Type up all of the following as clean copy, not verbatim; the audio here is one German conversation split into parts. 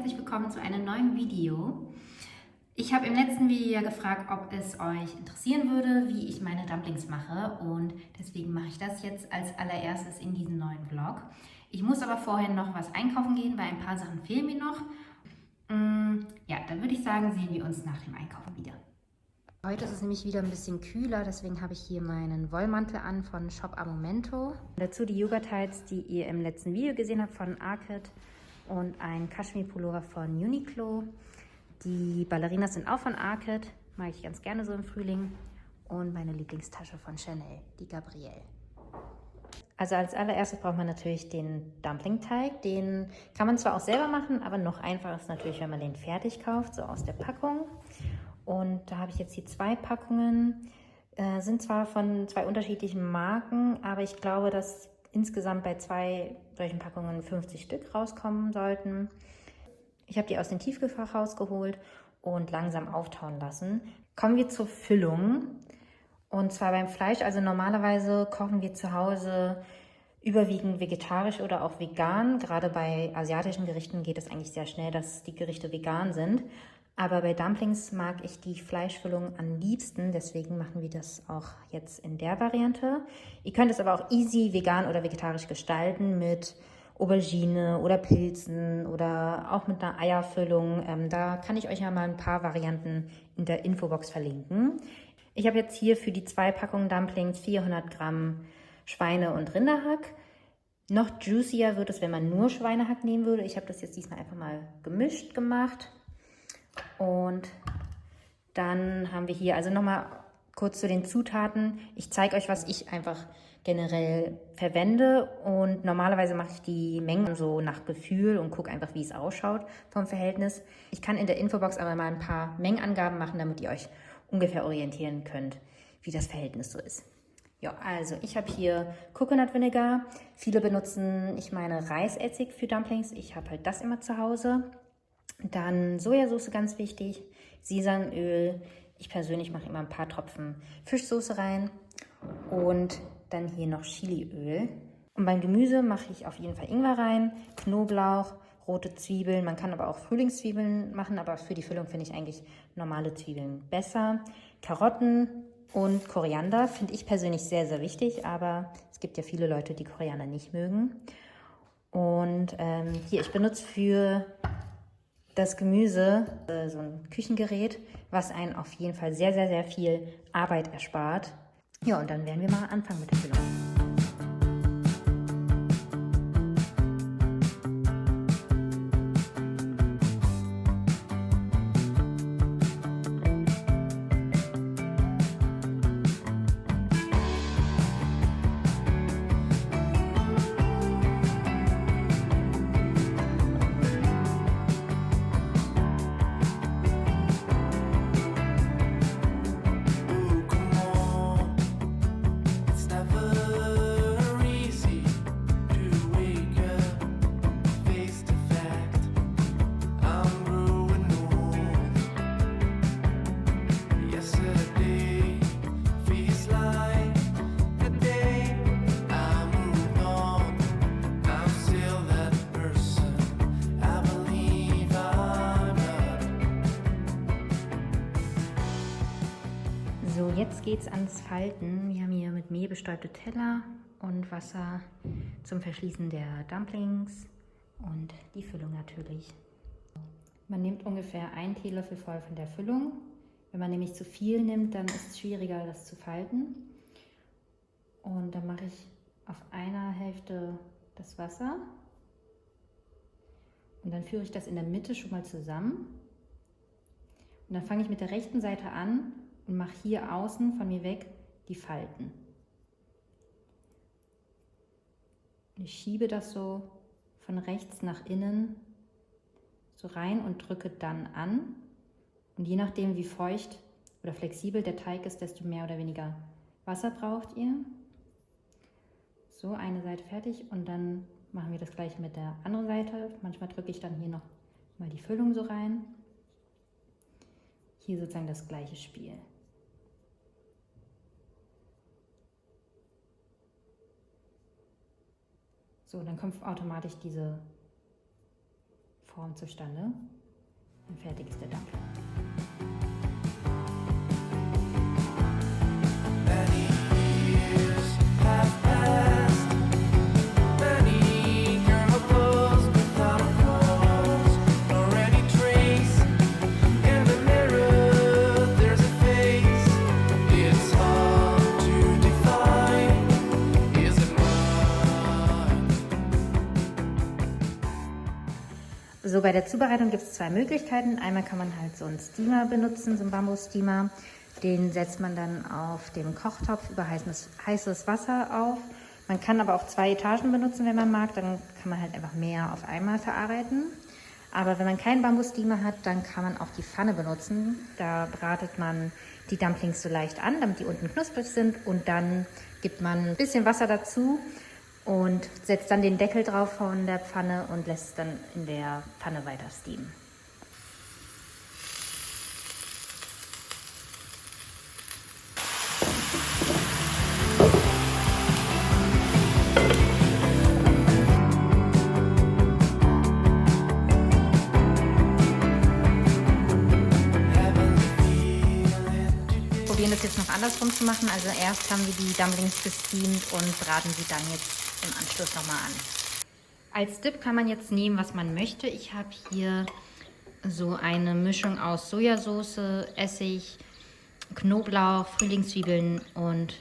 herzlich willkommen zu einem neuen Video. Ich habe im letzten Video ja gefragt, ob es euch interessieren würde, wie ich meine Dumplings mache, und deswegen mache ich das jetzt als allererstes in diesem neuen Vlog. Ich muss aber vorher noch was einkaufen gehen, weil ein paar Sachen fehlen mir noch. Ja, dann würde ich sagen, sehen wir uns nach dem Einkaufen wieder. Heute ist es nämlich wieder ein bisschen kühler, deswegen habe ich hier meinen Wollmantel an von Shop a Momento. Dazu die Yoga Tights, die ihr im letzten Video gesehen habt, von Arket, und ein Kaschmir-Pullover von Uniqlo. Die Ballerinas sind auch von Arket, mag ich ganz gerne so im Frühling. Und meine Lieblingstasche von Chanel, die Gabrielle. Also als allererstes braucht man natürlich den Dumpling-Teig. Den kann man zwar auch selber machen, aber noch einfacher ist natürlich, wenn man den fertig kauft, so aus der Packung. Und da habe ich jetzt hier 2 Packungen. Sind zwar von 2 unterschiedlichen Marken, aber ich glaube, dass insgesamt bei 2 solchen Packungen 50 Stück rauskommen sollten. Ich habe die aus dem Tiefkühlfach rausgeholt und langsam auftauen lassen. Kommen wir zur Füllung. Und zwar beim Fleisch. Also normalerweise kochen wir zu Hause überwiegend vegetarisch oder auch vegan. Gerade bei asiatischen Gerichten geht es eigentlich sehr schnell, dass die Gerichte vegan sind. Aber bei Dumplings mag ich die Fleischfüllung am liebsten, deswegen machen wir das auch jetzt in der Variante. Ihr könnt es aber auch easy vegan oder vegetarisch gestalten mit Aubergine oder Pilzen oder auch mit einer Eierfüllung. Da kann ich euch ja mal ein paar Varianten in der Infobox verlinken. Ich habe jetzt hier für die 2 Packungen Dumplings 400 Gramm Schweine- und Rinderhack. Noch juicier wird es, wenn man nur Schweinehack nehmen würde. Ich habe das jetzt diesmal einfach mal gemischt gemacht. Und dann haben wir hier, also nochmal kurz zu den Zutaten. Ich zeige euch, was ich einfach generell verwende, und normalerweise mache ich die Mengen so nach Gefühl und gucke einfach, wie es ausschaut vom Verhältnis. Ich kann in der Infobox aber mal ein paar Mengenangaben machen, damit ihr euch ungefähr orientieren könnt, wie das Verhältnis so ist. Ja, also ich habe hier Coconut Vinegar. Viele benutzen, ich meine, Reisessig für Dumplings. Ich habe halt das immer zu Hause. Dann Sojasauce, ganz wichtig, Sesamöl. Ich persönlich mache immer ein paar Tropfen Fischsoße rein und dann hier noch Chiliöl. Und beim Gemüse mache ich auf jeden Fall Ingwer rein, Knoblauch, rote Zwiebeln. Man kann aber auch Frühlingszwiebeln machen, aber für die Füllung finde ich eigentlich normale Zwiebeln besser. Karotten und Koriander finde ich persönlich sehr, sehr wichtig, aber es gibt ja viele Leute, die Koriander nicht mögen. Und hier, ich benutze für das Gemüse, so ein Küchengerät, was einen auf jeden Fall sehr, sehr, sehr viel Arbeit erspart. Ja, und dann werden wir mal anfangen mit der Füllung. So, jetzt geht's ans Falten. Wir haben hier mit Mehl bestäubte Teller und Wasser zum Verschließen der Dumplings und die Füllung natürlich. Man nimmt ungefähr 1 Teelöffel voll von der Füllung. Wenn man nämlich zu viel nimmt, dann ist es schwieriger, das zu falten. Und dann mache ich auf einer Hälfte das Wasser und dann führe ich das in der Mitte schon mal zusammen. Und dann fange ich mit der rechten Seite an und mache hier außen von mir weg die Falten. Ich schiebe das so von rechts nach innen so rein und drücke dann an. Und je nachdem, wie feucht oder flexibel der Teig ist, desto mehr oder weniger Wasser braucht ihr. So, eine Seite fertig, und dann machen wir das gleiche mit der anderen Seite. Manchmal drücke ich dann hier noch mal die Füllung so rein. Hier sozusagen das gleiche Spiel. So, dann kommt automatisch diese Form zustande. Und fertig ist der Dumpling. So, bei der Zubereitung gibt es zwei Möglichkeiten. Einmal kann man halt so einen Steamer benutzen, so einen Bambussteamer. Den setzt man dann auf dem Kochtopf über heißes Wasser auf. Man kann aber auch 2 Etagen benutzen, wenn man mag. Dann kann man halt einfach mehr auf einmal verarbeiten. Aber wenn man keinen Bambussteamer hat, dann kann man auch die Pfanne benutzen. Da bratet man die Dumplings so leicht an, damit die unten knusprig sind. Und dann gibt man ein bisschen Wasser dazu und setzt dann den Deckel drauf von der Pfanne und lässt es dann in der Pfanne weiter steamen. Probieren das jetzt noch andersrum zu machen. Also erst haben wir die Dumplings gesteamt und braten sie dann jetzt im Anschluss nochmal an. Als Dip kann man jetzt nehmen, was man möchte. Ich habe hier so eine Mischung aus Sojasauce, Essig, Knoblauch, Frühlingszwiebeln und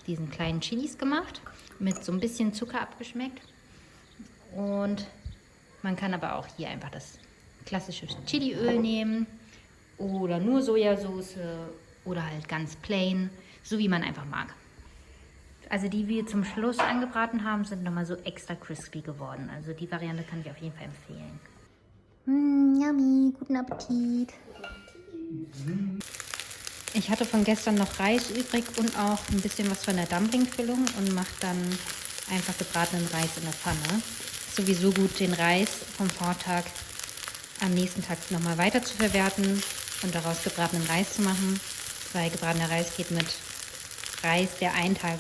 diesen kleinen Chilis gemacht. Mit so ein bisschen Zucker abgeschmeckt. Und man kann aber auch hier einfach das klassische Chiliöl nehmen oder nur Sojasauce oder halt ganz plain, so wie man einfach mag. Also die wir zum Schluss angebraten haben, sind nochmal so extra crispy geworden. Also die Variante kann ich auf jeden Fall empfehlen. Yummy, guten Appetit. Ich hatte von gestern noch Reis übrig und auch ein bisschen was von der Dumpling-Füllung und mache dann einfach gebratenen Reis in der Pfanne. Sowieso gut, den Reis vom Vortag am nächsten Tag nochmal weiter zu verwerten und daraus gebratenen Reis zu machen, weil gebratener Reis geht mit Reis, der einen Tag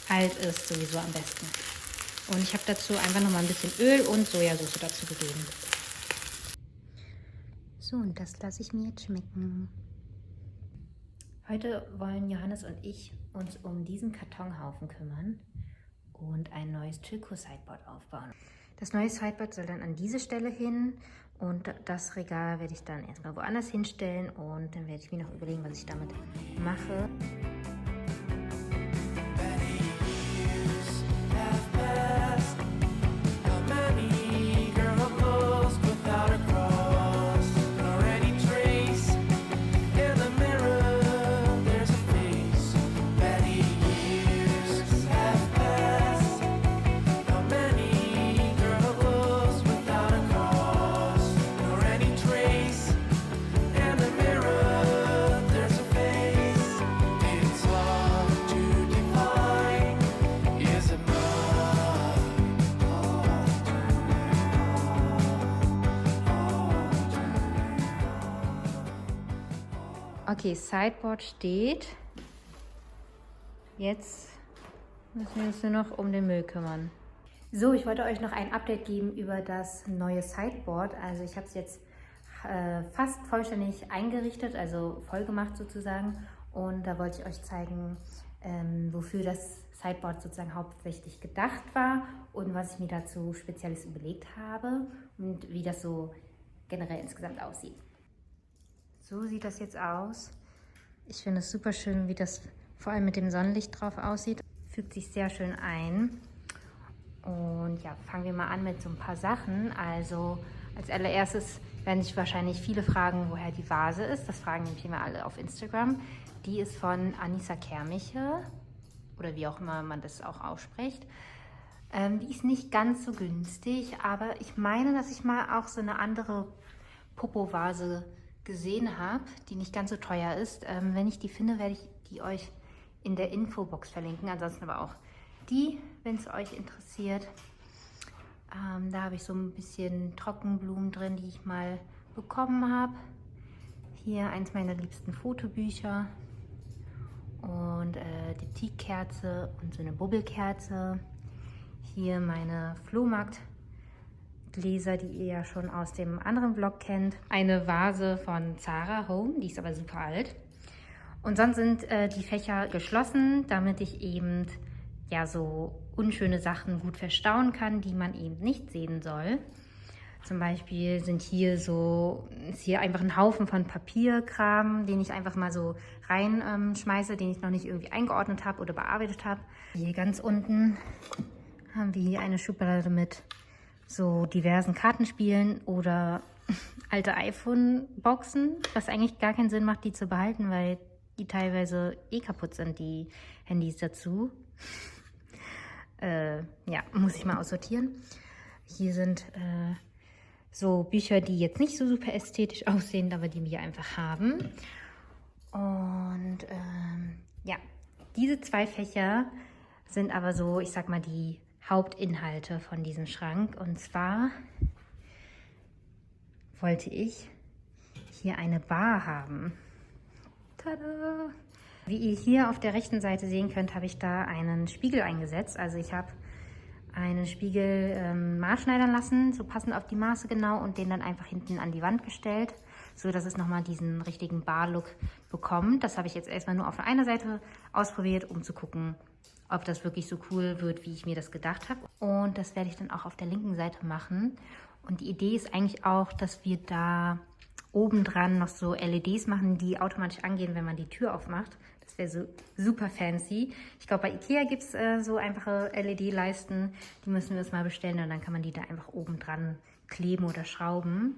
alt ist, sowieso am besten. Und ich habe dazu einfach nochmal ein bisschen Öl und Sojasauce dazu gegeben. So, und das lasse ich mir jetzt schmecken. Heute wollen Johannes und ich uns um diesen Kartonhaufen kümmern und ein neues Türkos-Sideboard aufbauen. Das neue Sideboard soll dann an diese Stelle hin und das Regal werde ich dann erstmal woanders hinstellen und dann werde ich mir noch überlegen, was ich damit mache. Okay, Sideboard steht. Jetzt müssen wir uns nur noch um den Müll kümmern. So, ich wollte euch noch ein Update geben über das neue Sideboard. Also ich habe es jetzt fast vollständig eingerichtet, also voll gemacht sozusagen. Und da wollte ich euch zeigen, wofür das Sideboard sozusagen hauptsächlich gedacht war und was ich mir dazu Spezielles überlegt habe und wie das so generell insgesamt aussieht. So sieht das jetzt aus. Ich finde es super schön, wie das vor allem mit dem Sonnenlicht drauf aussieht. Fügt sich sehr schön ein. Und ja, fangen wir mal an mit so ein paar Sachen. Also als allererstes werden sich wahrscheinlich viele fragen, woher die Vase ist. Das fragen nämlich immer alle auf Instagram. Die ist von Anissa Kermiche oder wie auch immer man das auch ausspricht. Die ist nicht ganz so günstig, aber ich meine, dass ich mal auch so eine andere Popo-Vase gesehen habe, die nicht ganz so teuer ist. Wenn ich die finde, werde ich die euch in der Infobox verlinken. Ansonsten aber auch die, wenn es euch interessiert. Da habe ich so ein bisschen Trockenblumen drin, die ich mal bekommen habe. Hier eins meiner liebsten Fotobücher und die Teakkerze und so eine Bubbelkerze. Hier meine Flohmarkt Gläser, die ihr ja schon aus dem anderen Vlog kennt. Eine Vase von Zara Home, die ist aber super alt. Und sonst sind die Fächer geschlossen, damit ich eben ja so unschöne Sachen gut verstauen kann, die man eben nicht sehen soll. Zum Beispiel ist hier einfach ein Haufen von Papierkram, den ich einfach mal so reinschmeiße, den ich noch nicht irgendwie eingeordnet habe oder bearbeitet habe. Hier ganz unten haben wir hier eine Schublade mit so diversen Kartenspielen oder alte iPhone-Boxen, was eigentlich gar keinen Sinn macht, die zu behalten, weil die teilweise kaputt sind, die Handys dazu. Ja, muss ich mal aussortieren. Hier sind so Bücher, die jetzt nicht so super ästhetisch aussehen, aber die wir einfach haben. Und ja, diese 2 Fächer sind aber so, ich sag mal, die Hauptinhalte von diesem Schrank. Und zwar wollte ich hier eine Bar haben. Tada! Wie ihr hier auf der rechten Seite sehen könnt, habe ich da einen Spiegel eingesetzt. Also ich habe einen Spiegel maßschneidern lassen, so passend auf die Maße genau, und den dann einfach hinten an die Wand gestellt, so dass es nochmal diesen richtigen Bar-Look bekommt. Das habe ich jetzt erstmal nur auf einer Seite ausprobiert, um zu gucken, ob das wirklich so cool wird, wie ich mir das gedacht habe. Und das werde ich dann auch auf der linken Seite machen. Und die Idee ist eigentlich auch, dass wir da obendran noch so LEDs machen, die automatisch angehen, wenn man die Tür aufmacht. Das wäre so super fancy. Ich glaube, bei Ikea gibt es so einfache LED-Leisten. Die müssen wir uns mal bestellen und dann kann man die da einfach obendran kleben oder schrauben.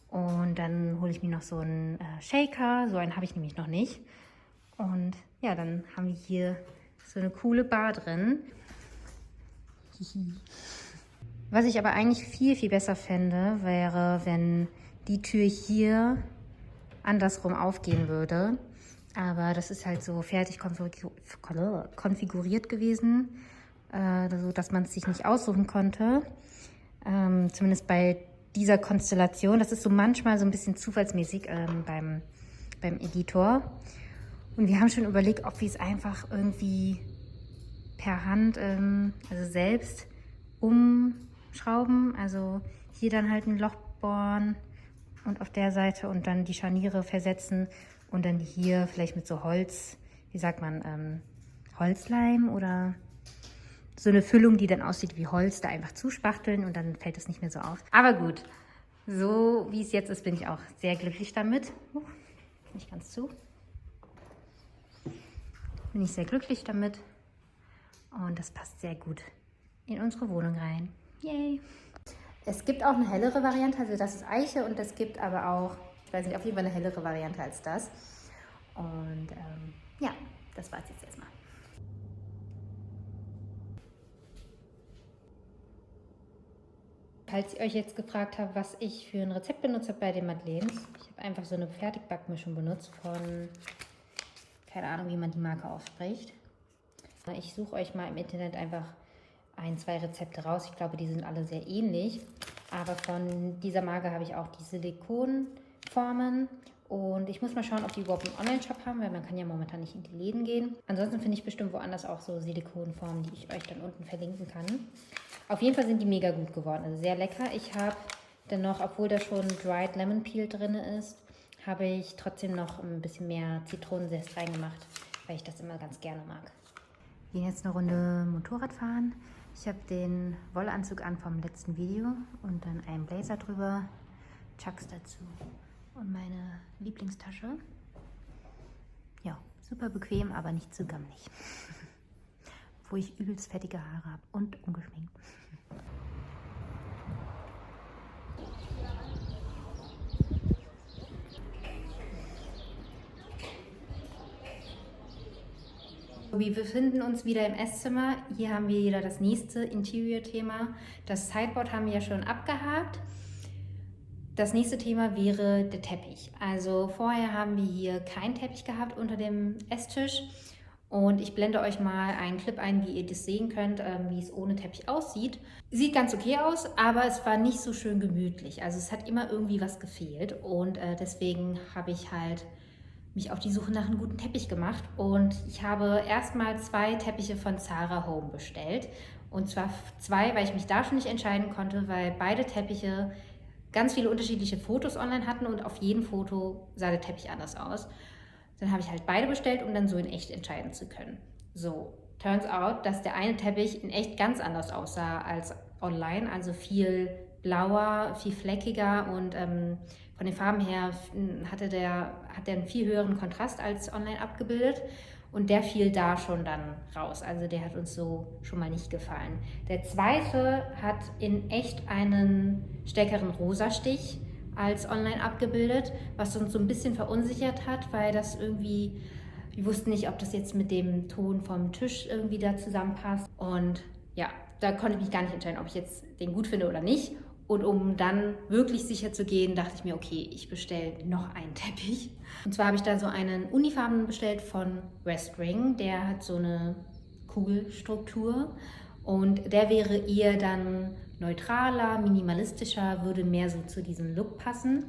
Und dann hole ich mir noch so einen Shaker. So einen habe ich nämlich noch nicht. Und ja, dann haben wir hier so eine coole Bar drin. Was ich aber eigentlich viel, viel besser fände, wäre, wenn die Tür hier andersrum aufgehen würde. Aber das ist halt so fertig konfiguriert gewesen, so dass man es sich nicht aussuchen konnte. Zumindest bei dieser Konstellation. Das ist so manchmal so ein bisschen zufallsmäßig beim Editor. Und wir haben schon überlegt, ob wir es einfach irgendwie per Hand, also selbst umschrauben. Also hier dann halt ein Loch bohren und auf der Seite und dann die Scharniere versetzen und dann hier vielleicht mit so Holz, wie sagt man, Holzleim oder so eine Füllung, die dann aussieht wie Holz, da einfach zuspachteln und dann fällt es nicht mehr so auf. Aber gut, so wie es jetzt ist, bin ich auch sehr glücklich damit. Nicht ganz zu. Bin ich sehr glücklich damit und das passt sehr gut in unsere Wohnung rein. Yay! Es gibt auch eine hellere Variante, also das ist Eiche, und es gibt aber auch, ich weiß nicht, auf jeden Fall eine hellere Variante als das. Und ja, das war es jetzt erstmal. Falls ihr euch jetzt gefragt habt, was ich für ein Rezept benutzt habe bei den Madeleines, ich habe einfach so eine Fertigbackmischung benutzt von, keine Ahnung, wie man die Marke ausspricht. Ich suche euch mal im Internet einfach 1, 2 Rezepte raus. Ich glaube, die sind alle sehr ähnlich. Aber von dieser Marke habe ich auch die Silikonformen. Und ich muss mal schauen, ob die überhaupt einen Online-Shop haben, weil man kann ja momentan nicht in die Läden gehen. Ansonsten finde ich bestimmt woanders auch so Silikonformen, die ich euch dann unten verlinken kann. Auf jeden Fall sind die mega gut geworden, also sehr lecker. Ich habe dann noch, obwohl da schon Dried Lemon Peel drin ist, habe ich trotzdem noch ein bisschen mehr Zitronenzest reingemacht, weil ich das immer ganz gerne mag. Wir gehen jetzt eine Runde Motorrad fahren. Ich habe den Wollanzug an vom letzten Video und dann einen Blazer drüber, Chucks dazu und meine Lieblingstasche. Ja, super bequem, aber nicht zu gammelig. Wo ich übelst fettige Haare habe und ungeschminkt. Wir befinden uns wieder im Esszimmer. Hier haben wir wieder das nächste Interior-Thema. Das Sideboard haben wir ja schon abgehakt. Das nächste Thema wäre der Teppich. Also vorher haben wir hier keinen Teppich gehabt unter dem Esstisch. Und ich blende euch mal einen Clip ein, wie ihr das sehen könnt, wie es ohne Teppich aussieht. Sieht ganz okay aus, aber es war nicht so schön gemütlich. Also es hat immer irgendwie was gefehlt. Und deswegen habe ich halt mich auf die Suche nach einem guten Teppich gemacht und ich habe erstmal 2 Teppiche von Zara Home bestellt. Und zwar 2, weil ich mich da schon nicht entscheiden konnte, weil beide Teppiche ganz viele unterschiedliche Fotos online hatten und auf jedem Foto sah der Teppich anders aus. Dann habe ich halt beide bestellt, um dann so in echt entscheiden zu können. So, turns out, dass der eine Teppich in echt ganz anders aussah als online, also viel blauer, viel fleckiger und von den Farben her hat der einen viel höheren Kontrast als online abgebildet und der fiel da schon dann raus. Also der hat uns so schon mal nicht gefallen. Der zweite hat in echt einen stärkeren Rosastich als online abgebildet, was uns so ein bisschen verunsichert hat, weil das irgendwie, wir wussten nicht, ob das jetzt mit dem Ton vom Tisch irgendwie da zusammenpasst. Und ja, da konnte ich mich gar nicht entscheiden, ob ich jetzt den gut finde oder nicht. Und um dann wirklich sicher zu gehen, dachte ich mir, okay, ich bestelle noch einen Teppich. Und zwar habe ich da so einen unifarbenen bestellt von Westring. Der hat so eine Kugelstruktur und der wäre eher dann neutraler, minimalistischer, würde mehr so zu diesem Look passen.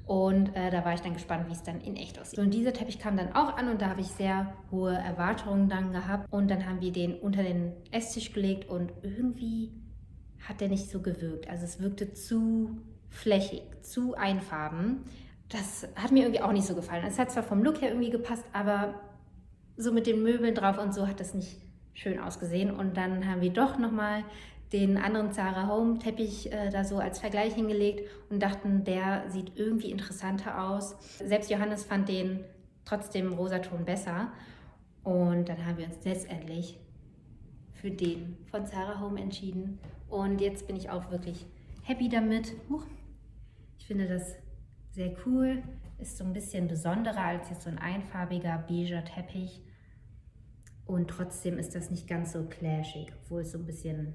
Und da war ich dann gespannt, wie es dann in echt aussieht. So, und dieser Teppich kam dann auch an und da habe ich sehr hohe Erwartungen dann gehabt. Und dann haben wir den unter den Esstisch gelegt und irgendwie hat der nicht so gewirkt. Also es wirkte zu flächig, zu einfarben. Das hat mir irgendwie auch nicht so gefallen. Es hat zwar vom Look her irgendwie gepasst, aber so mit den Möbeln drauf und so hat das nicht schön ausgesehen. Und dann haben wir doch nochmal den anderen Zara Home Teppich da so als Vergleich hingelegt und dachten, der sieht irgendwie interessanter aus. Selbst Johannes fand den trotzdem im Rosaton besser. Und dann haben wir uns letztendlich für den von Zara Home entschieden. Und jetzt bin ich auch wirklich happy damit. Ich finde das sehr cool. Ist so ein bisschen besonderer als jetzt so ein einfarbiger beiger Teppich. Und trotzdem ist das nicht ganz so clashig, obwohl es so ein bisschen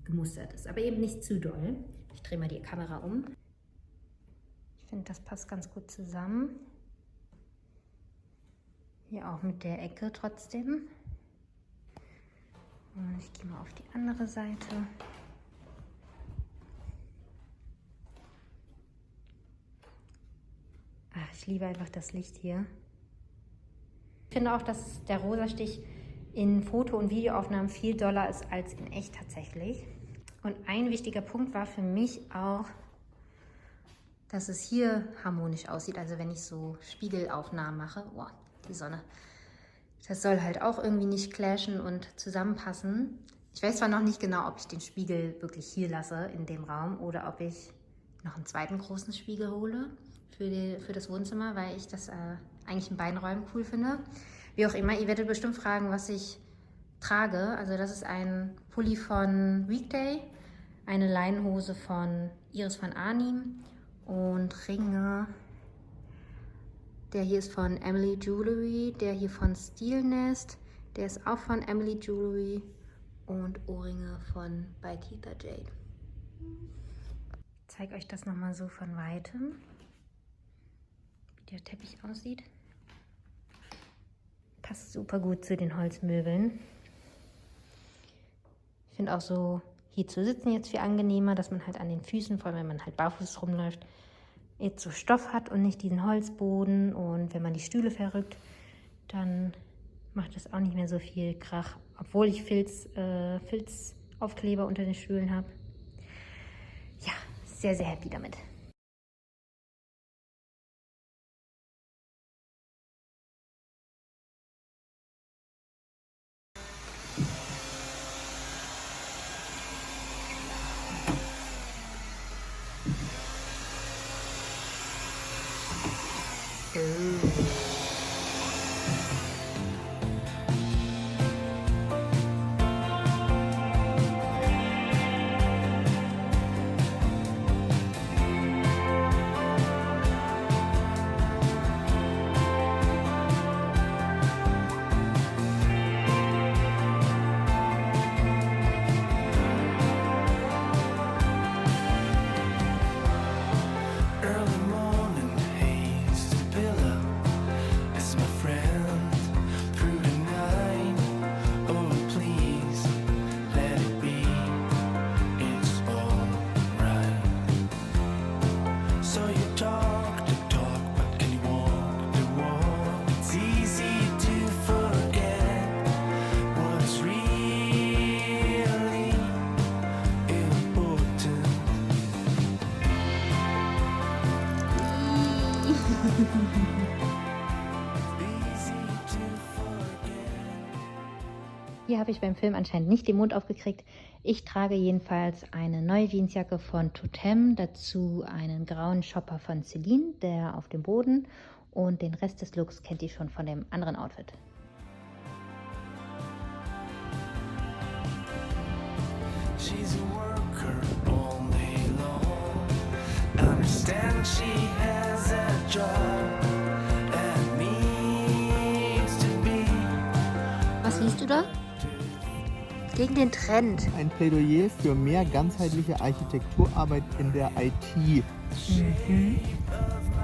gemustert ist. Aber eben nicht zu doll. Ich drehe mal die Kamera um. Ich finde, das passt ganz gut zusammen. Hier auch mit der Ecke trotzdem. Und ich gehe mal auf die andere Seite. Ach, ich liebe einfach das Licht hier. Ich finde auch, dass der Rosastich in Foto- und Videoaufnahmen viel doller ist als in echt tatsächlich. Und ein wichtiger Punkt war für mich auch, dass es hier harmonisch aussieht. Also wenn ich so Spiegelaufnahmen mache, oh, die Sonne. Das soll halt auch irgendwie nicht clashen und zusammenpassen. Ich weiß zwar noch nicht genau, ob ich den Spiegel wirklich hier lasse in dem Raum oder ob ich noch einen zweiten großen Spiegel hole für das Wohnzimmer, weil ich das eigentlich in beiden Räumen cool finde. Wie auch immer, ihr werdet bestimmt fragen, was ich trage. Also das ist ein Pulli von Weekday, eine Leinenhose von Iris von Arnim und Ringe. Der hier ist von Emily Jewelry, der hier von Steel Nest, der ist auch von Emily Jewelry und Ohrringe von bei Keitha Jade. Ich zeige euch das nochmal so von Weitem, wie der Teppich aussieht. Passt super gut zu den Holzmöbeln. Ich finde auch so hier zu sitzen jetzt viel angenehmer, dass man halt an den Füßen, vor allem wenn man halt barfuß rumläuft, jetzt so Stoff hat und nicht diesen Holzboden. Und wenn man die Stühle verrückt, dann macht das auch nicht mehr so viel Krach, obwohl ich Filzaufkleber unter den Stühlen habe. Ja, sehr, sehr happy damit. habe ich beim Film anscheinend nicht den Mund aufgekriegt. Ich trage jedenfalls eine neue Jeansjacke von Totem, dazu einen grauen Shopper von Celine, der auf dem Boden, und den Rest des Looks kennt ihr schon von dem anderen Outfit. She's a worker all day long. Understand she has a job and needs to be. Was liest du da? Gegen den Trend. Ein Plädoyer für mehr ganzheitliche Architekturarbeit in der IT.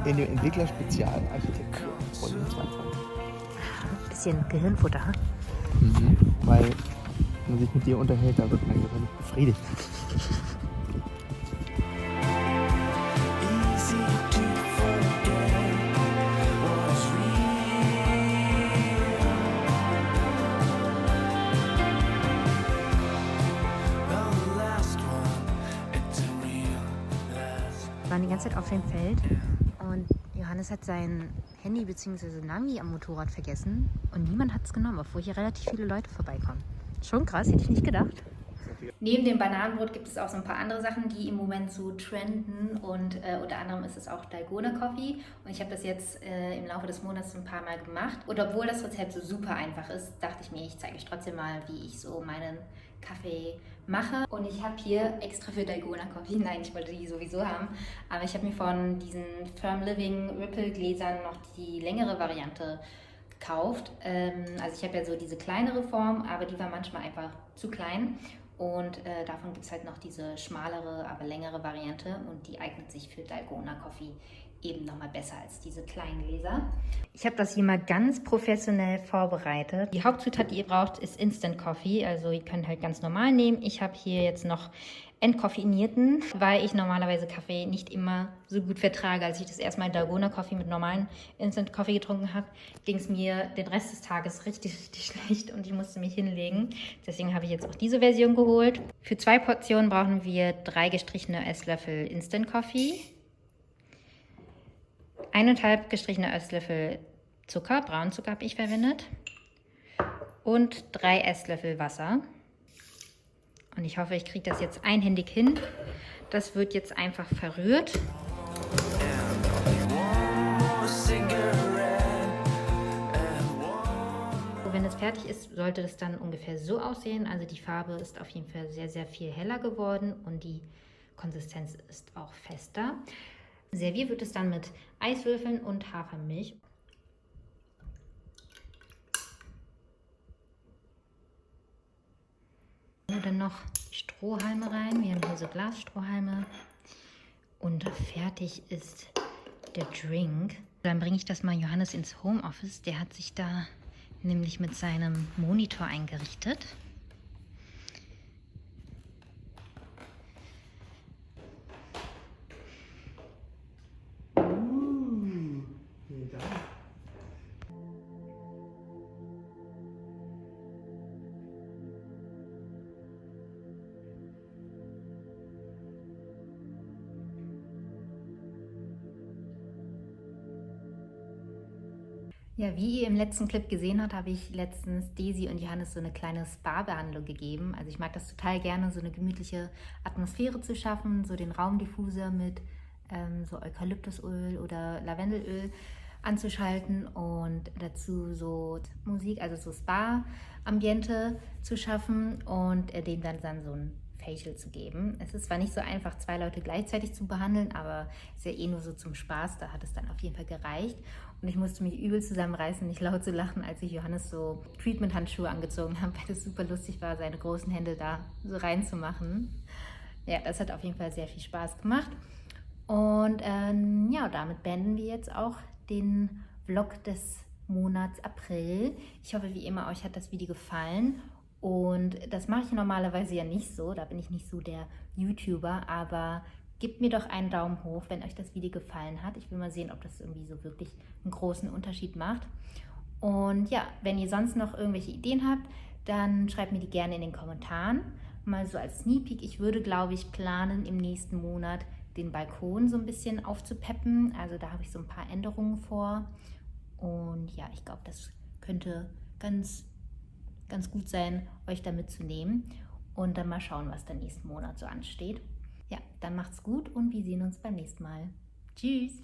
In der Entwicklerspezialarchitektur Volume 22. Bisschen Gehirnfutter. Weil, wenn man sich mit dir unterhält, da wird mein Gehirn nicht befriedigt. Easy to forget what's real. The last one, it's a real last. Wir waren die ganze Zeit auf dem Feld und Johannes hat sein Handy bzw. Navi am Motorrad vergessen und niemand hat es genommen, obwohl hier relativ viele Leute vorbeikommen. Schon krass, hätte ich nicht gedacht. Neben dem Bananenbrot gibt es auch so ein paar andere Sachen, die im Moment so trenden und unter anderem ist es auch Dalgona Coffee und ich habe das jetzt im Laufe des Monats ein paar Mal gemacht und obwohl das Rezept so super einfach ist, dachte ich mir, ich zeige euch trotzdem mal, wie ich so meinen Kaffee mache und ich habe hier extra für Dalgona Coffee, nein, ich wollte die sowieso haben, aber ich habe mir von diesen Firm Living Ripple Gläsern noch die längere Variante gekauft. Also ich habe ja so diese kleinere Form, aber die war manchmal einfach zu klein. Und davon gibt es halt noch diese schmalere, aber längere Variante und die eignet sich für Dalgona Coffee eben nochmal besser als diese kleinen Gläser. Ich habe das hier mal ganz professionell vorbereitet. Die Hauptzutat, die ihr braucht, ist Instant Coffee. Also ihr könnt halt ganz normal nehmen. Ich habe hier jetzt noch entkoffeinierten, weil ich normalerweise Kaffee nicht immer so gut vertrage. Als ich das erste Mal Dalgona Coffee mit normalen Instant Coffee getrunken habe, ging es mir den Rest des Tages richtig schlecht und ich musste mich hinlegen. Deswegen habe ich jetzt auch diese Version geholt. Für 2 Portionen brauchen wir 3 gestrichene Esslöffel Instant Coffee, 1,5 gestrichene Esslöffel Zucker, Braunzucker habe ich verwendet, und 3 Esslöffel Wasser. Und ich hoffe, ich kriege das jetzt einhändig hin. Das wird jetzt einfach verrührt. Wenn es fertig ist, sollte das dann ungefähr so aussehen. Also die Farbe ist auf jeden Fall sehr, sehr viel heller geworden und die Konsistenz ist auch fester. Serviert wird es dann mit Eiswürfeln und Hafermilch. Und dann noch Strohhalme rein. Wir haben hier so Glasstrohhalme. Und fertig ist der Drink. Dann bringe ich das mal Johannes ins Homeoffice. Der hat sich da nämlich mit seinem Monitor eingerichtet. Ja, wie ihr im letzten Clip gesehen habt, habe ich letztens Daisy und Johannes so eine kleine Spa-Behandlung gegeben. Also ich mag das total gerne, so eine gemütliche Atmosphäre zu schaffen, so den Raumdiffuser mit so Eukalyptusöl oder Lavendelöl anzuschalten und dazu so Musik, also so Spa-Ambiente zu schaffen und dem dann so ein Facial zu geben. Es ist zwar nicht so einfach, 2 Leute gleichzeitig zu behandeln, aber es ist ja eh nur so zum Spaß, da hat es dann auf jeden Fall gereicht. Und ich musste mich übel zusammenreißen, nicht laut zu lachen, als ich Johannes so Treatment-Handschuhe angezogen habe, weil das super lustig war, seine großen Hände da so reinzumachen. Ja, das hat auf jeden Fall sehr viel Spaß gemacht. Und ja, damit beenden wir jetzt auch den Vlog des Monats April. Ich hoffe, wie immer, euch hat das Video gefallen. Und das mache ich normalerweise ja nicht so, da bin ich nicht so der YouTuber, aber gebt mir doch einen Daumen hoch, wenn euch das Video gefallen hat. Ich will mal sehen, ob das irgendwie so wirklich einen großen Unterschied macht. Und ja, wenn ihr sonst noch irgendwelche Ideen habt, dann schreibt mir die gerne in den Kommentaren. Mal so als Sneak Peek, ich würde, glaube ich, planen, im nächsten Monat den Balkon so ein bisschen aufzupeppen. Also da habe ich so ein paar Änderungen vor. Und ja, ich glaube, das könnte ganz ganz gut sein, euch da mitzunehmen und dann mal schauen, was dann nächsten Monat so ansteht. Ja, dann macht's gut und wir sehen uns beim nächsten Mal. Tschüss!